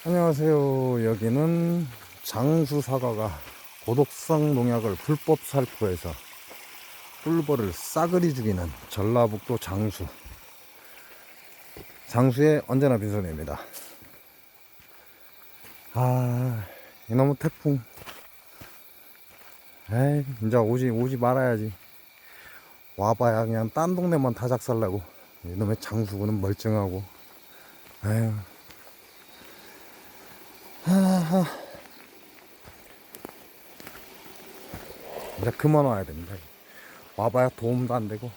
안녕하세요. 여기는 장수 사과가 고독성 농약을 불법 살포해서 꿀벌을 싸그리 죽이는 전라북도 장수. 장수의 언제나 빈손입니다. 이놈의 태풍. 에이, 이제 오지 말아야지. 와봐야 그냥 딴 동네만 다 작살나고, 이놈의 장수구는 멀쩡하고. 에휴. 이제 그만 와야 됩니다. 와봐야 도움도 안 되고.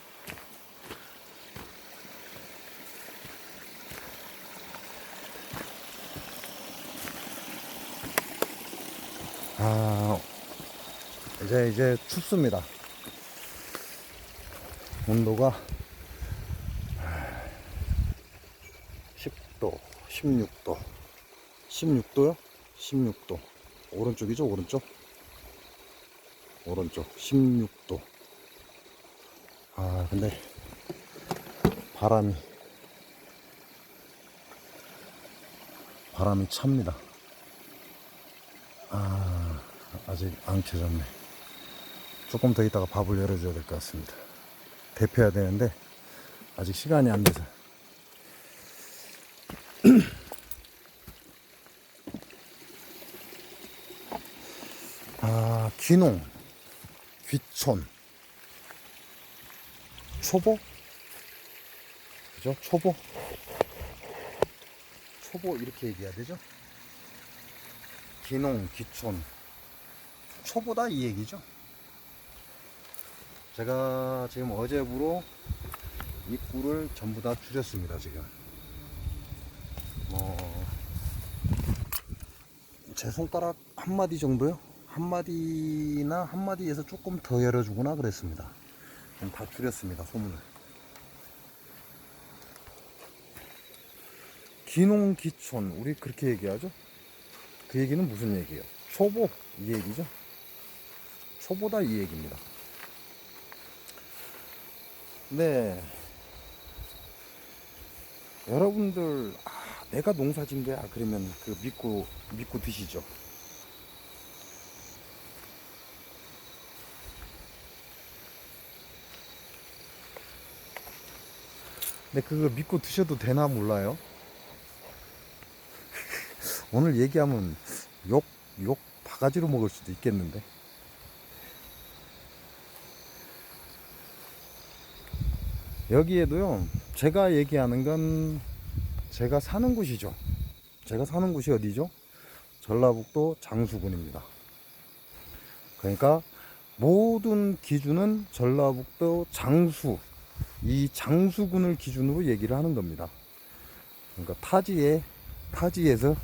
이제 춥습니다. 온도가 10도, 16도, 16도요? 16도. 오른쪽이죠, 오른쪽? 오른쪽, 16도. 근데 바람이 찹니다. 아직 안 켜졌네. 조금 더 있다가 밥을 열어줘야 될 것 같습니다. 데펴야 되는데 아직 시간이 안 돼서. 귀농, 귀촌, 초보? 그죠? 초보 이렇게 얘기해야 되죠? 귀농, 귀촌, 초보다 이 얘기죠. 제가 지금 어제부로 입구를 전부 다 줄였습니다. 지금 제 손가락 한 마디 정도요? 한 마디나 한 마디에서 조금 더 열어주거나 그랬습니다. 다 줄였습니다. 소문을. 귀농, 귀촌, 우리 그렇게 얘기하죠? 그 얘기는 무슨 얘기예요? 초보, 이 얘기죠? 초보다 이 얘기입니다. 네. 여러분들, 내가 농사 진 거야. 그러면 그 믿고 드시죠. 근데 그거 믿고 드셔도 되나 몰라요. 오늘 얘기하면 욕 바가지로 먹을 수도 있겠는데. 여기에도요, 제가 얘기하는 건 제가 사는 곳이죠. 제가 사는 곳이 어디죠? 전라북도 장수군입니다. 그러니까 모든 기준은 전라북도 장수, 이 장수군을 기준으로 얘기를 하는 겁니다. 그러니까 타지에서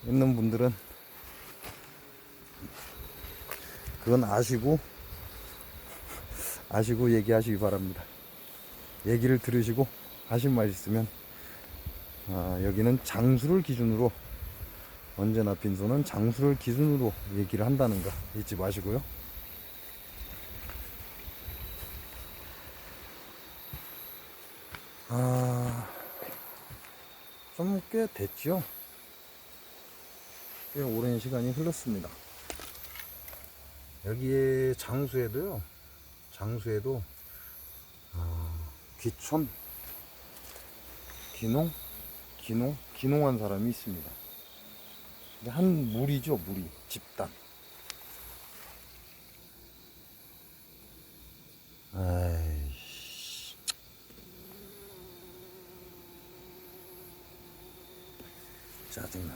있는 분들은 그건 아시고 얘기하시기 바랍니다. 얘기를 들으시고 하신 말 있으면, 여기는 장수를 기준으로, 언제나 빈손은 장수를 기준으로 얘기를 한다는 거 잊지 마시고요. 좀 꽤 됐죠. 꽤 오랜 시간이 흘렀습니다. 여기에 장수에도 귀촌, 귀농한 사람이 있습니다. 한 무리죠, 무리, 집단. 아이씨. 짜증나.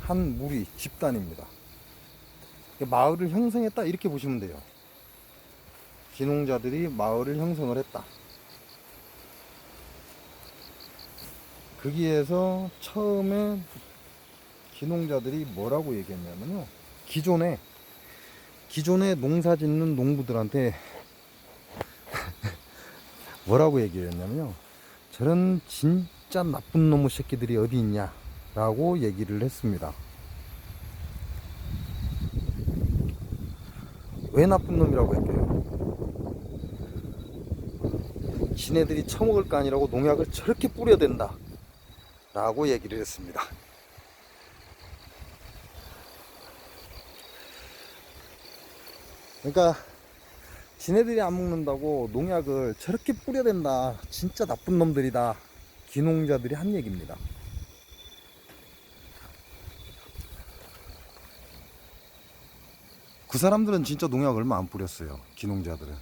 한 무리, 집단입니다. 마을을 형성했다, 이렇게 보시면 돼요. 귀농자들이 마을을 형성을 했다. 거기에서 처음에 귀농자들이 뭐라고 얘기했냐면요, 기존에 농사 짓는 농부들한테 뭐라고 얘기를 했냐면요, 저런 진짜 나쁜 놈의 새끼들이 어디 있냐 라고 얘기를 했습니다. 왜 나쁜 놈이라고 했게요? 지네들이 처먹을 거 아니라고 농약을 저렇게 뿌려댄다 라고 얘기를 했습니다. 그러니까 지네들이 안 먹는다고 농약을 저렇게 뿌려댄다, 진짜 나쁜 놈들이다, 기농자들이 한 얘기입니다. 그 사람들은 진짜 농약 얼마 안 뿌렸어요, 기농자들은.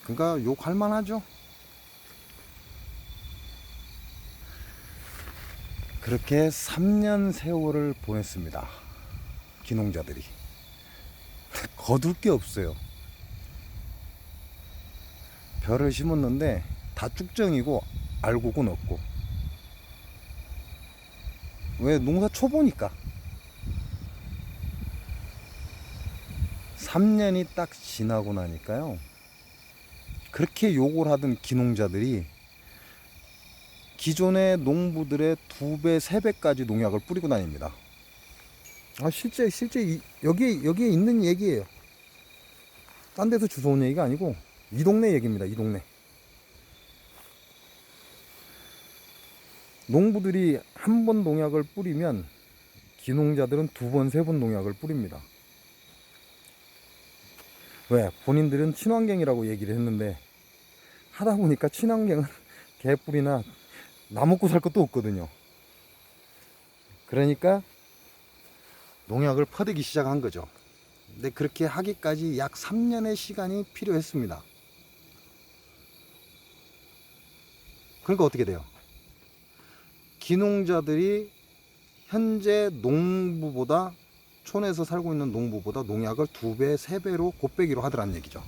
그러니까 욕할 만하죠. 그렇게 3년 세월을 보냈습니다, 기농자들이. 거둘 게 없어요. 벼를 심었는데 다 쭉정이고 알곡은 없고. 왜? 농사 초보니까. 3년이 딱 지나고 나니까요, 그렇게 욕을 하던 기농자들이 기존의 농부들의 2배, 3배까지 농약을 뿌리고 다닙니다. 실제 여기에 있는 얘기예요. 딴 데서 주워온 얘기가 아니고 이 동네 얘기입니다. 이 동네. 농부들이 한 번 농약을 뿌리면 기농자들은 2번, 3번 농약을 뿌립니다. 왜? 본인들은 친환경이라고 얘기를 했는데 하다 보니까 친환경은 개뿔이나 나 먹고 살 것도 없거든요. 그러니까 농약을 퍼대기 시작한 거죠. 근데 그렇게 하기까지 약 3년의 시간이 필요했습니다. 그러니까 어떻게 돼요? 기농자들이 현재 농부보다, 촌에서 살고 있는 농부보다 농약을 2배, 3배로 곱빼기로 하더란 얘기죠.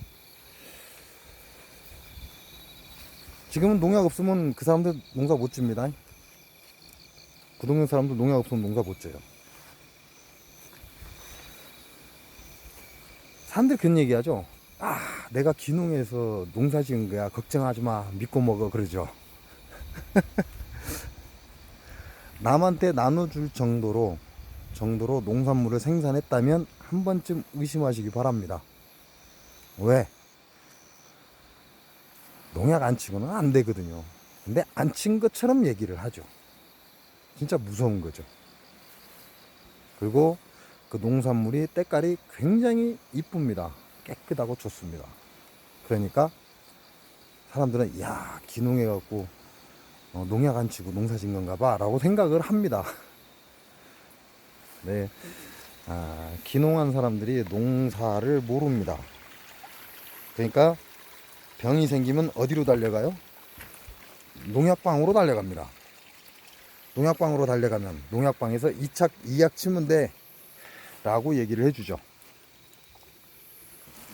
지금은 농약 없으면 그 사람들 농사 못 집니다. 그 동네 사람들 농약 없으면 농사 못 져요. 사람들 그런 얘기 하죠. 내가 기농해서 농사 지은 거야, 걱정하지 마, 믿고 먹어, 그러죠. 남한테 나눠줄 정도로 농산물을 생산했다면 한 번쯤 의심하시기 바랍니다. 왜? 농약 안 치고는 안 되거든요. 근데 안 친 것처럼 얘기를 하죠. 진짜 무서운 거죠. 그리고 그 농산물이 때깔이 굉장히 이쁩니다. 깨끗하고 좋습니다. 그러니까 사람들은 야, 기농해갖고 농약 안 치고 농사 짓는 건가 봐 라고 생각을 합니다. 네, 기농한 사람들이 농사를 모릅니다. 그러니까 병이 생기면 어디로 달려가요? 농약방으로 달려갑니다. 농약방으로 달려가면 농약방에서 2약 치면 돼 라고 얘기를 해주죠.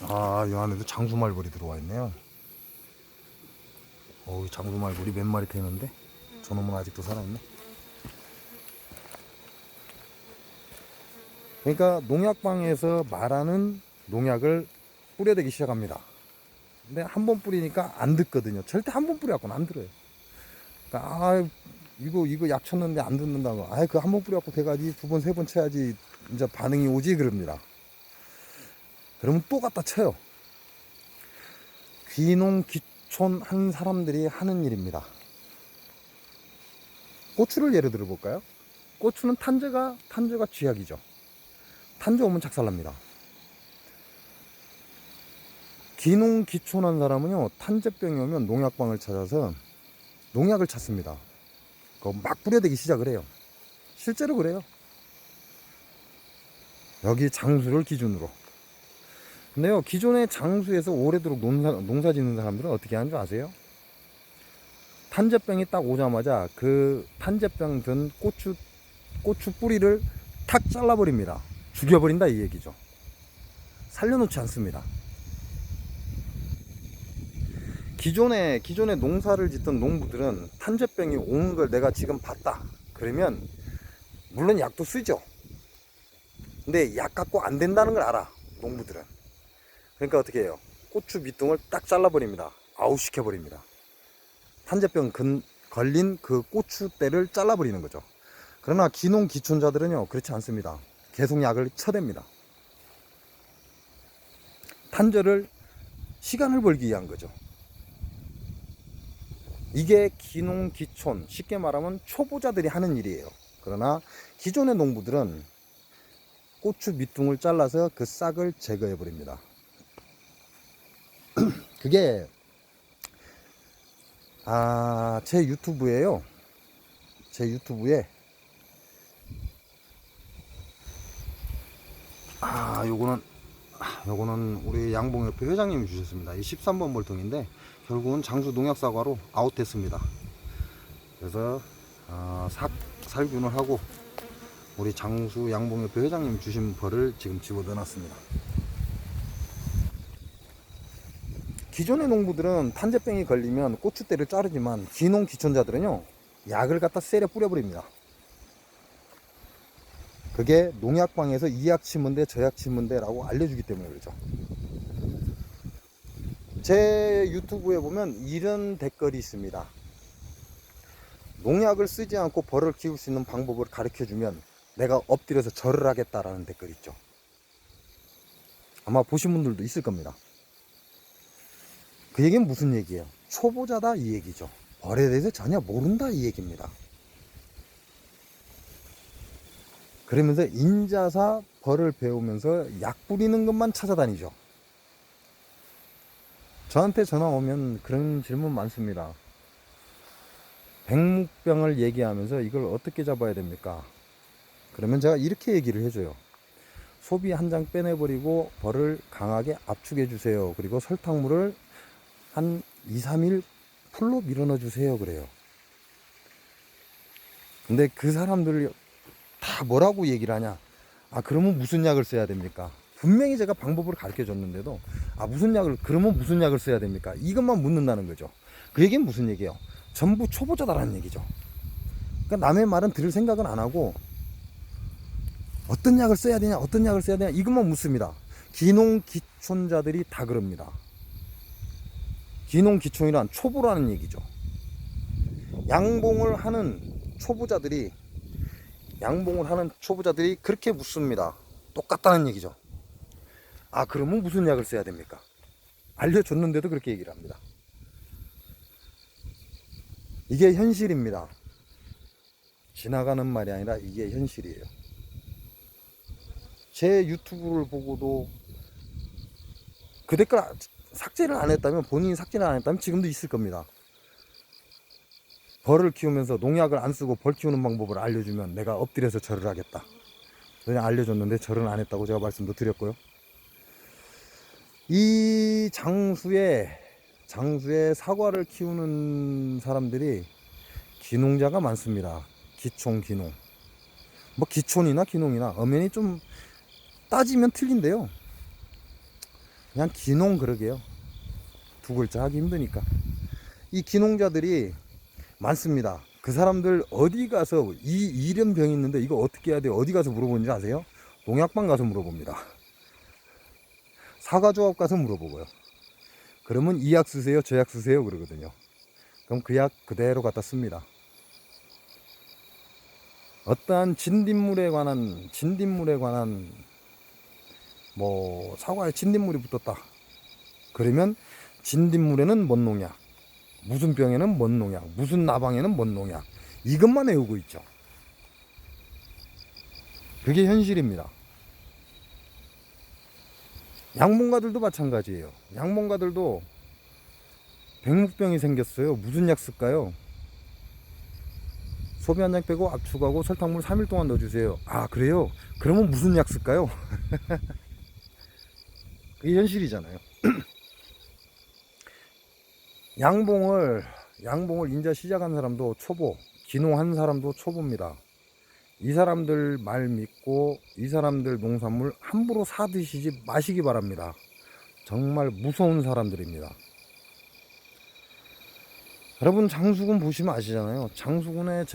이 안에도 장수말벌이 들어와 있네요. 장수말벌이 몇 마리 되는데 저놈은 아직도 살아있네. 그러니까 농약방에서 말하는 농약을 뿌려대기 시작합니다. 근데 한 번 뿌리니까 안 듣거든요. 절대 한 번 뿌려갖고는 안 들어요. 그러니까 이거 약 쳤는데 안 듣는다고. 그 한 번 뿌려갖고 돼가지 2번, 3번 쳐야지 이제 반응이 오지, 그럽니다. 그러면 또 갖다 쳐요. 귀농 귀촌 한 사람들이 하는 일입니다. 고추를 예를 들어 볼까요? 고추는 탄저가 쥐약이죠. 탄저 오면 작살납니다. 귀농 귀촌한 사람은요, 탄저병이 오면 농약방을 찾아서 농약을 찾습니다. 막 뿌려대기 시작을 해요. 실제로 그래요. 여기 장수를 기준으로. 근데요, 기존의 장수에서 오래도록 농사 짓는 사람들은 어떻게 하는 줄 아세요? 탄저병이 딱 오자마자 그 탄저병 든 고추 뿌리를 탁 잘라버립니다. 죽여버린다, 이 얘기죠. 살려놓지 않습니다. 기존에 농사를 짓던 농부들은 탄저병이 오는 걸 내가 지금 봤다 그러면 물론 약도 쓰죠. 근데 약 갖고 안 된다는 걸 알아, 농부들은. 그러니까 어떻게 해요? 고추 밑둥을 딱 잘라버립니다. 아웃시켜버립니다. 탄저병 걸린 그 고추대를 잘라버리는 거죠. 그러나 기농 기촌자들은요, 그렇지 않습니다. 계속 약을 쳐댑니다. 탄저를 시간을 벌기 위한 거죠. 이게 기농 기촌, 쉽게 말하면 초보자들이 하는 일이에요. 그러나 기존의 농부들은 고추 밑둥을 잘라서 그 싹을 제거해 버립니다. 그게 제 유튜브에요. 제 유튜브에 요거는 우리 양봉협회 회장님이 주셨습니다. 이 13번 볼통인데 결국은 장수 농약 사과로 아웃됐습니다. 그래서 살균을 하고 우리 장수 양봉협회 회장님 주신 벌을 지금 집어 넣어놨습니다. 기존의 농부들은 탄저병이 걸리면 고추대를 자르지만 기농 기촌자들은요, 약을 갖다 세려 뿌려버립니다. 그게 농약방에서 이 약 치면 돼, 저 약 치면 돼 라고 알려주기 때문에 그렇죠. 제 유튜브에 보면 이런 댓글이 있습니다. 농약을 쓰지 않고 벌을 키울 수 있는 방법을 가르쳐주면 내가 엎드려서 절을 하겠다라는 댓글 있죠. 아마 보신 분들도 있을 겁니다. 그 얘기는 무슨 얘기예요? 초보자다 이 얘기죠. 벌에 대해서 전혀 모른다 이 얘기입니다. 그러면서 인자사 벌을 배우면서 약 뿌리는 것만 찾아다니죠. 저한테 전화 오면 그런 질문 많습니다. 백묵병을 얘기하면서 이걸 어떻게 잡아야 됩니까? 그러면 제가 이렇게 얘기를 해줘요. 소비 한 장 빼내버리고 벌을 강하게 압축해 주세요. 그리고 설탕물을 한 2, 3일 풀로 밀어넣어 주세요. 그래요. 근데 그 사람들 다 뭐라고 얘기를 하냐? 그러면 무슨 약을 써야 됩니까? 분명히 제가 방법을 가르쳐 줬는데도 그러면 무슨 약을 써야 됩니까? 이것만 묻는다는 거죠. 그 얘기는 무슨 얘기예요? 전부 초보자다라는 얘기죠. 그러니까 남의 말은 들을 생각은 안 하고 어떤 약을 써야 되냐 이것만 묻습니다. 기농 기촌자들이 다 그럽니다. 기농 기촌이란 초보라는 얘기죠. 양봉을 하는 초보자들이 그렇게 묻습니다. 똑같다는 얘기죠. 그러면 무슨 약을 써야 됩니까? 알려줬는데도 그렇게 얘기를 합니다. 이게 현실입니다. 지나가는 말이 아니라 이게 현실이에요. 제 유튜브를 보고도 그 댓글 삭제를 안 했다면, 본인이 삭제를 안 했다면 지금도 있을 겁니다. 벌을 키우면서 농약을 안 쓰고 벌 키우는 방법을 알려주면 내가 엎드려서 절을 하겠다. 그냥 알려줬는데 절은 안 했다고 제가 말씀도 드렸고요. 이 장수에 사과를 키우는 사람들이 기농자가 많습니다. 기촌, 기농. 뭐 기촌이나 기농이나 엄연히 좀 따지면 틀린데요. 그냥 기농 그러게요. 두 글자 하기 힘드니까. 이 기농자들이 많습니다. 그 사람들 어디 가서 이런 병이 있는데 이거 어떻게 해야 돼요? 어디 가서 물어보는지 아세요? 농약방 가서 물어봅니다. 사과조합 가서 물어보고요. 그러면 이 약 쓰세요, 저 약 쓰세요 그러거든요. 그럼 그 약 그대로 갖다 씁니다. 어떠한 진딧물에 관한 뭐 사과에 진딧물이 붙었다. 그러면 진딧물에는 뭔 농약, 무슨 병에는 뭔 농약, 무슨 나방에는 뭔 농약, 이것만 외우고 있죠. 그게 현실입니다. 양봉가들도 마찬가지예요. 양봉가들도 백묵병이 생겼어요. 무슨 약 쓸까요? 소비 한 장 빼고 압축하고 설탕물 3일 동안 넣어주세요. 그래요? 그러면 무슨 약 쓸까요? 그게 현실이잖아요. 양봉을 인자 시작한 사람도 초보, 기농한 사람도 초보입니다. 이 사람들 말 믿고 이 사람들 농산물 함부로 사 드시지 마시기 바랍니다. 정말 무서운 사람들입니다. 여러분 장수군 보시면 아시잖아요. 장수군에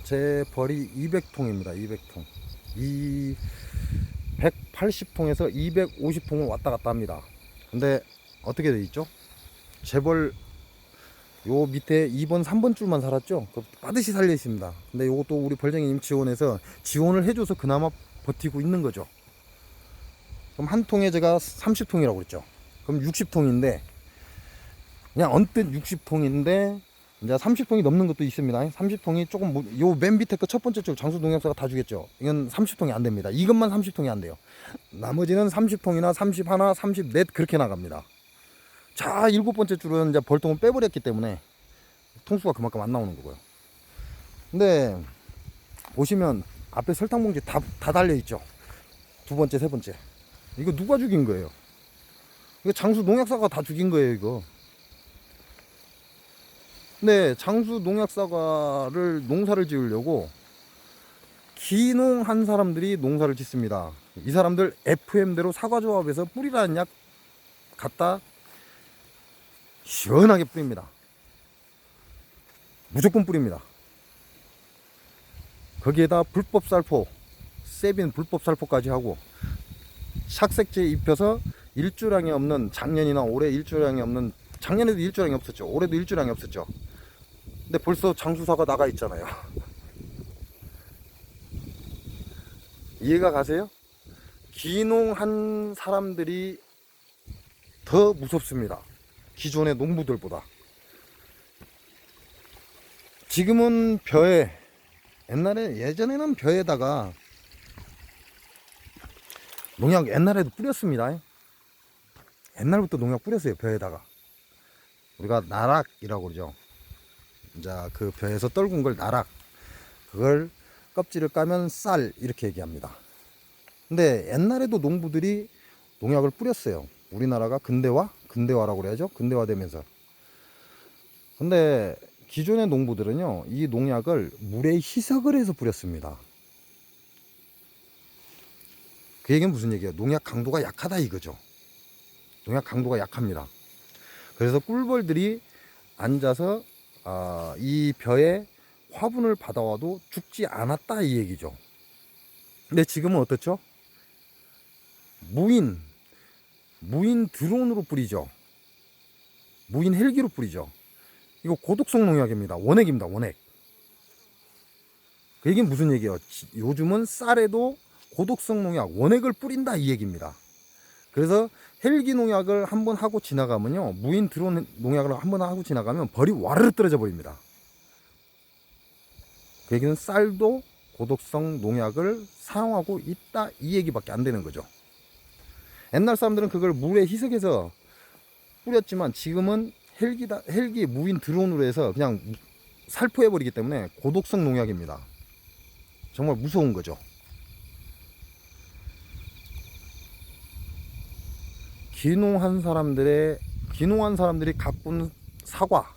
제 벌이 200통입니다. 200통. 이 180통에서 250통을 왔다 갔다 합니다. 근데 어떻게 돼 있죠? 재벌 요 밑에 2번 3번 줄만 살았죠. 빠듯이 살려 있습니다. 근데 요것도 우리 벌쟁이님 지원해서 지원을 해줘서 그나마 버티고 있는 거죠. 그럼 한 통에 제가 30통이라고 그랬죠. 그럼 60통인데 그냥 언뜻 60통인데 이제 30통이 넘는 것도 있습니다. 30통이 조금 요 맨 밑에 거 첫 번째 줄 장수 농약사가 다 주겠죠. 이건 30통이 안 됩니다. 이것만 30통이 안 돼요. 나머지는 30통이나 31, 34 그렇게 나갑니다. 자, 일곱 번째 줄은 이제 벌통을 빼버렸기 때문에 통수가 그만큼 안 나오는 거고요. 근데 보시면 앞에 설탕봉지 다 달려 있죠. 두 번째, 세 번째. 이거 누가 죽인 거예요? 이거 장수 농약사가 다 죽인 거예요, 이거. 근데 장수 농약사과를 농사를 지으려고 기농한 사람들이 농사를 짓습니다. 이 사람들 FM대로 사과조합에서 뿌리라는 약 갖다 시원하게 뿌립니다. 무조건 뿌립니다. 거기에다 불법 살포, 세빈 불법 살포까지 하고 착색제 입혀서 일주량이 없는, 작년이나 올해 일주량이 없는, 작년에도 일주량이 없었죠. 올해도 일주량이 없었죠. 근데 벌써 장수사가 나가 있잖아요. 이해가 가세요? 기농한 사람들이 더 무섭습니다. 기존의 농부들보다. 지금은 벼에, 예전에는 벼에다가 농약 옛날에도 뿌렸습니다. 옛날부터 농약 뿌렸어요, 벼에다가. 우리가 나락이라고 그러죠. 자, 그 벼에서 떨군 걸 나락. 그걸 껍질을 까면 쌀, 이렇게 얘기합니다. 근데 옛날에도 농부들이 농약을 뿌렸어요. 우리나라가 근대화라고 그래야죠. 근대화되면서. 근데 기존의 농부들은요, 이 농약을 물에 희석을 해서 뿌렸습니다. 그 얘기는 무슨 얘기예요? 농약 강도가 약하다 이거죠. 농약 강도가 약합니다. 그래서 꿀벌들이 앉아서 이 벼에 화분을 받아와도 죽지 않았다 이 얘기죠. 근데 지금은 어떻죠? 무인 드론으로 뿌리죠. 무인 헬기로 뿌리죠. 이거 고독성 농약입니다. 원액입니다. 원액. 그 얘기는 무슨 얘기예요? 요즘은 쌀에도 고독성 농약 원액을 뿌린다 이 얘기입니다. 그래서 헬기 농약을 한번 하고 지나가면요, 무인 드론 농약을 한번 하고 지나가면 벌이 와르르 떨어져 버립니다. 그 얘기는 쌀도 고독성 농약을 사용하고 있다 이 얘기밖에 안 되는 거죠. 옛날 사람들은 그걸 물에 희석해서 뿌렸지만 지금은 헬기 무인 드론으로 해서 그냥 살포해 버리기 때문에 고독성 농약입니다. 정말 무서운 거죠. 기농한 사람들이 가꾼 사과,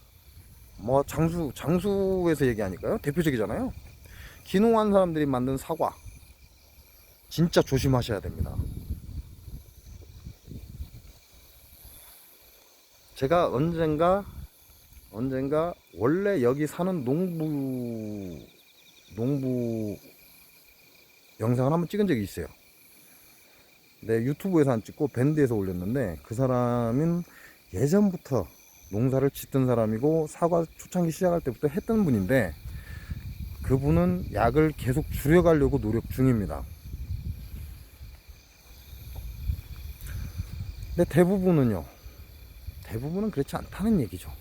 뭐 장수에서 얘기하니까요, 대표적이잖아요. 기농한 사람들이 만든 사과 진짜 조심하셔야 됩니다. 제가 언젠가 원래 여기 사는 농부 영상을 한번 찍은 적이 있어요. 네, 유튜브에서 안 찍고 밴드에서 올렸는데, 그 사람은 예전부터 농사를 짓던 사람이고 사과 초창기 시작할 때부터 했던 분인데, 그분은 약을 계속 줄여가려고 노력 중입니다. 근데 대부분은 그렇지 않다는 얘기죠.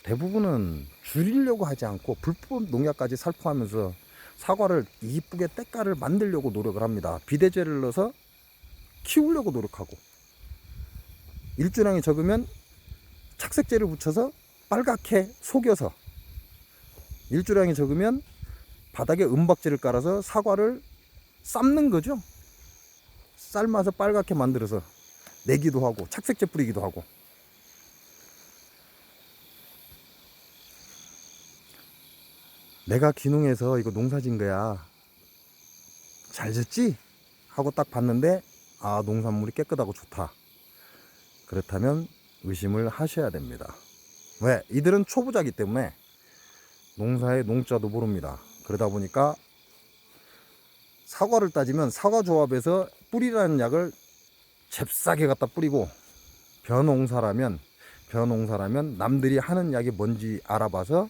대부분은 줄이려고 하지 않고 불법 농약까지 살포하면서 사과를 이쁘게 때깔을 만들려고 노력을 합니다. 비대제를 넣어서 키우려고 노력하고, 일주량이 적으면 착색제를 붙여서 빨갛게 속여서, 일주량이 적으면 바닥에 은박지를 깔아서 사과를 삶는 거죠. 삶아서 빨갛게 만들어서 내기도 하고 착색제 뿌리기도 하고. 내가 귀농해서 이거 농사진 거야, 잘 졌지? 하고 딱 봤는데 농산물이 깨끗하고 좋다. 그렇다면 의심을 하셔야 됩니다. 왜? 이들은 초보자기 때문에 농사의 농자도 모릅니다. 그러다 보니까 사과를 따지면 사과조합에서 뿌리라는 약을 잽싸게 갖다 뿌리고, 벼농사라면 남들이 하는 약이 뭔지 알아봐서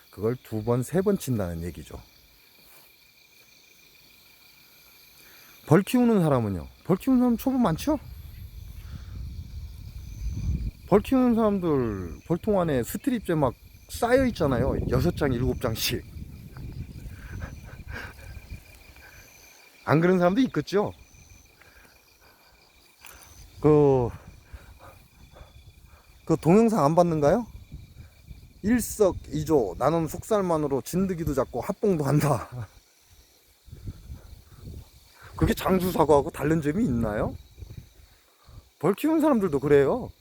그걸 2번, 3번 친다는 얘기죠. 벌 키우는 사람은요? 벌 키우는 사람 초보 많죠? 벌 키우는 사람들 벌통 안에 스트립제 막 쌓여 있잖아요. 6장 7장씩. 안 그런 사람도 있겠죠. 그 동영상 안 봤는가요? 일석이조, 나는 속살만으로 진드기도 잡고 합봉도 한다. 그게 장수사과하고 다른 점이 있나요? 벌 키우는 사람들도 그래요.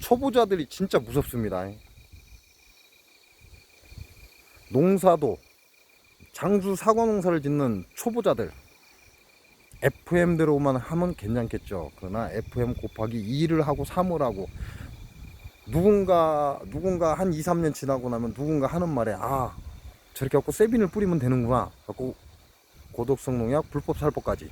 초보자들이 진짜 무섭습니다. 농사도, 장수 사과 농사를 짓는 초보자들, FM대로만 하면 괜찮겠죠. 그러나 FM 곱하기 2를 하고 3을 하고, 누군가 한 2, 3년 지나고 나면 누군가 하는 말에, 아, 저렇게 갖고 세빈을 뿌리면 되는구나 갖고 고독성 농약, 불법 살포까지.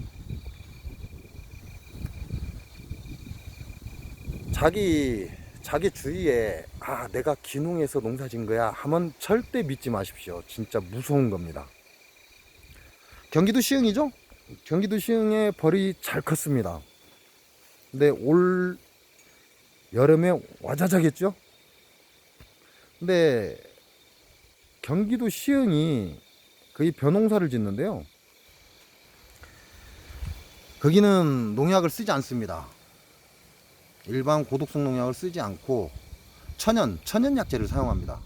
자기 주위에, 아, 내가 기농에서 농사 진 거야 하면 절대 믿지 마십시오. 진짜 무서운 겁니다. 경기도 시흥이죠? 경기도 시흥에 벌이 잘 컸습니다. 근데 올 여름에 와자자겠죠? 근데 경기도 시흥이 거의 벼농사를 짓는데요. 거기는 농약을 쓰지 않습니다. 일반 고독성 농약을 쓰지 않고 천연 약재를 사용합니다.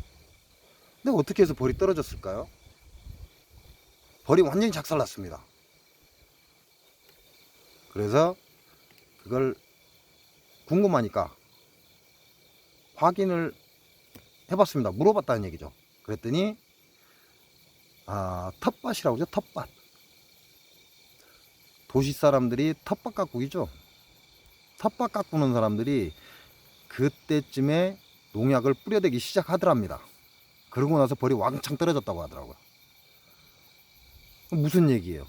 근데 어떻게 해서 벌이 떨어졌을까요? 벌이 완전히 작살났습니다. 그래서 그걸 궁금하니까 확인을 해봤습니다. 물어봤다는 얘기죠. 그랬더니 텃밭이라고 하죠. 텃밭. 도시 사람들이 텃밭 가꾸기죠. 텃밭 가꾸는 사람들이 그때쯤에 농약을 뿌려대기 시작하더랍니다. 그러고 나서 벌이 왕창 떨어졌다고 하더라고요. 무슨 얘기예요?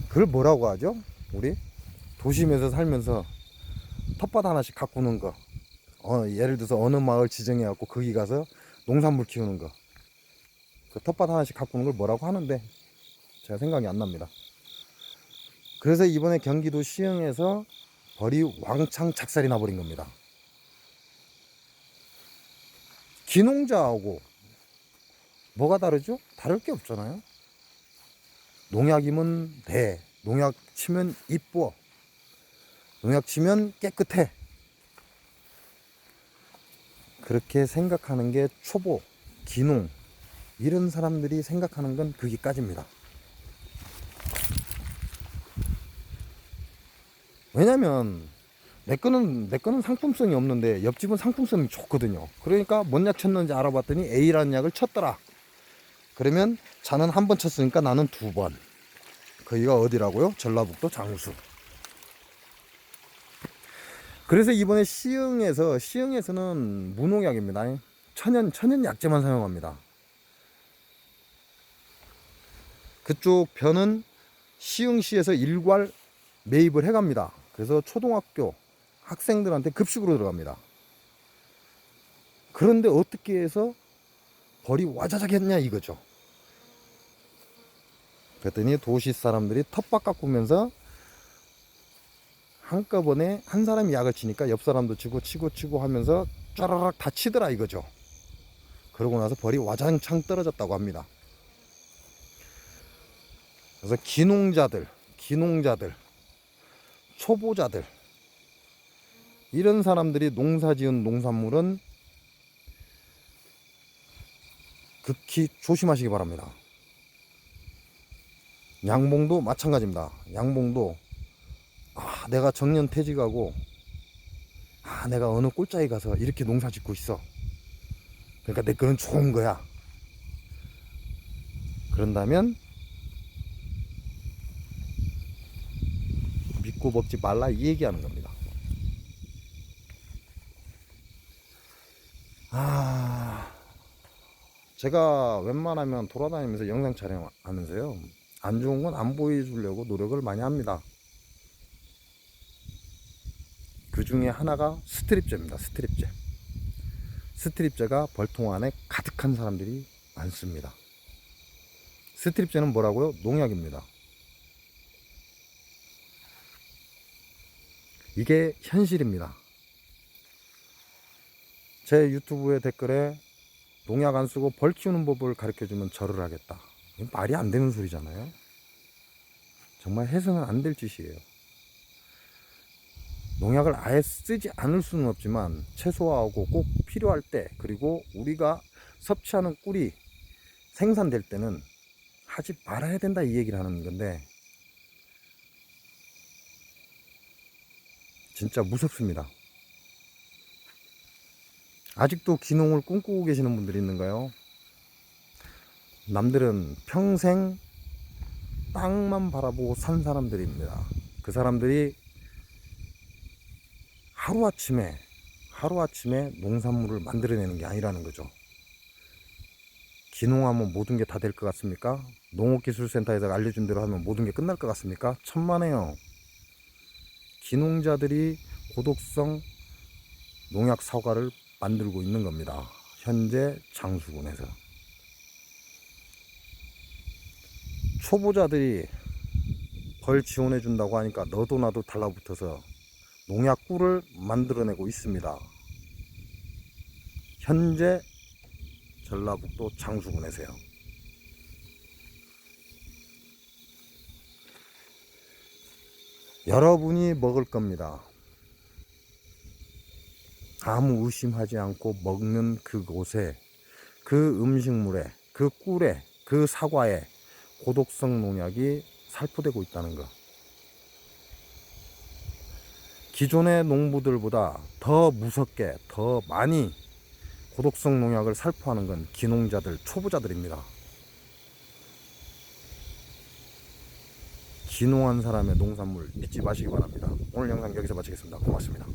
그걸 뭐라고 하죠? 우리 도심에서 살면서 텃밭 하나씩 가꾸는 거, 예를 들어서 어느 마을 지정해 갖고 거기 가서 농산물 키우는 거, 그 텃밭 하나씩 가꾸는 걸 뭐라고 하는데 제가 생각이 안 납니다. 그래서 이번에 경기도 시흥에서 벌이 왕창 작살이 나버린 겁니다. 기농자하고 뭐가 다르죠? 다를 게 없잖아요. 농약이면 돼, 농약 치면 이뻐, 농약 치면 깨끗해. 그렇게 생각하는 게 초보, 기농, 이런 사람들이 생각하는 건 거기까지입니다. 왜냐면 내 거는 상품성이 없는데 옆집은 상품성이 좋거든요. 그러니까 뭔 약 쳤는지 알아봤더니 A라는 약을 쳤더라. 그러면 자는 한 번 쳤으니까 나는 2번. 거기가 어디라고요? 전라북도 장수. 그래서 이번에 시흥에서는 무농약입니다. 천연 약재만 사용합니다. 그쪽 벼는 시흥시에서 일괄 매입을 해갑니다. 그래서 초등학교 학생들한테 급식으로 들어갑니다. 그런데 어떻게 해서 벌이 와자작 했냐 이거죠. 그랬더니 도시 사람들이 텃밭 가꾸면서 한꺼번에 한 사람이 약을 치니까 옆 사람도 치고 하면서 쫘라락 다 치더라 이거죠. 그러고 나서 벌이 와장창 떨어졌다고 합니다. 그래서 기농자들, 초보자들, 이런 사람들이 농사지은 농산물은 극히 조심하시기 바랍니다. 양봉도 마찬가지입니다. 양봉도 내가 정년 퇴직하고 내가 어느 꼴짜기 가서 이렇게 농사 짓고 있어, 그러니까 내 거는 좋은 거야, 그런다면 믿고 먹지 말라 이 얘기하는 겁니다. 제가 웬만하면 돌아다니면서 영상 촬영하면서요, 안 좋은 건 안 보여주려고 노력을 많이 합니다. 그 중에 하나가 스트립제입니다. 스트립제가 벌통 안에 가득한 사람들이 많습니다. 스트립제는 뭐라고요? 농약입니다. 이게 현실입니다. 제 유튜브의 댓글에 농약 안 쓰고 벌 키우는 법을 가르쳐주면 절을 하겠다. 이건 말이 안 되는 소리잖아요. 정말 해서는 안 될 짓이에요. 농약을 아예 쓰지 않을 수는 없지만 최소화하고 꼭 필요할 때, 그리고 우리가 섭취하는 꿀이 생산될 때는 하지 말아야 된다, 이 얘기를 하는 건데, 진짜 무섭습니다. 아직도 기농을 꿈꾸고 계시는 분들이 있는가요? 남들은 평생 땅만 바라보고 산 사람들입니다. 그 사람들이 하루아침에 농산물을 만들어내는 게 아니라는 거죠. 기농하면 모든 게 다 될 것 같습니까? 농업기술센터에서 알려준 대로 하면 모든 게 끝날 것 같습니까? 천만에요. 기농자들이 고독성 농약 사과를 만들고 있는 겁니다. 현재 장수군에서. 초보자들이 벌 지원해 준다고 하니까 너도 나도 달라붙어서 농약 꿀을 만들어내고 있습니다. 현재 전라북도 장수군에서요. 여러분이 먹을 겁니다. 아무 의심하지 않고 먹는 그곳에, 그 음식물에, 그 꿀에, 그 사과에 고독성 농약이 살포되고 있다는 거. 기존의 농부들보다 더 무섭게, 더 많이 고독성 농약을 살포하는 건 기농자들, 초보자들입니다. 기농한 사람의 농산물 믿지 마시기 바랍니다. 오늘 영상 여기서 마치겠습니다. 고맙습니다.